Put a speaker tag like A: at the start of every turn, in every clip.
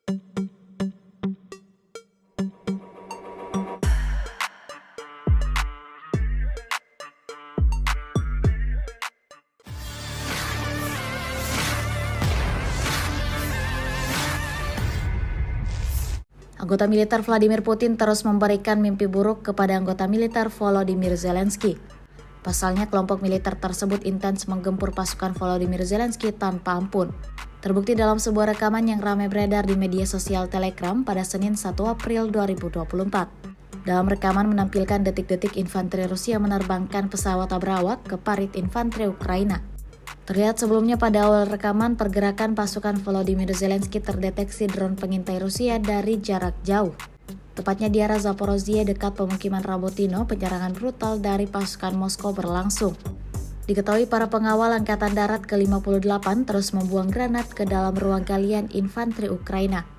A: Anggota militer Vladimir Putin terus memberikan mimpi buruk kepada anggota militer Volodymyr Zelensky. Pasalnya, kelompok militer tersebut intens menggempur pasukan Volodymyr Zelensky tanpa ampun. Terbukti dalam sebuah rekaman yang ramai beredar di media sosial Telegram pada Senin 1 April 2024. Dalam rekaman menampilkan detik-detik infanteri Rusia menerbangkan pesawat berawak ke parit infanteri Ukraina. Terlihat sebelumnya pada awal rekaman, pergerakan pasukan Volodymyr Zelensky terdeteksi drone pengintai Rusia dari jarak jauh. Tepatnya di arah Zaporozhye dekat pemukiman Rabotino, penyerangan brutal dari pasukan Moskow berlangsung. Diketahui para pengawal Angkatan Darat ke-58 terus membuang granat ke dalam ruang galian infanteri Ukraina.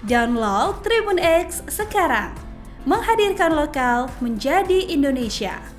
B: Download Tribun X sekarang, menghadirkan lokal menjadi Indonesia.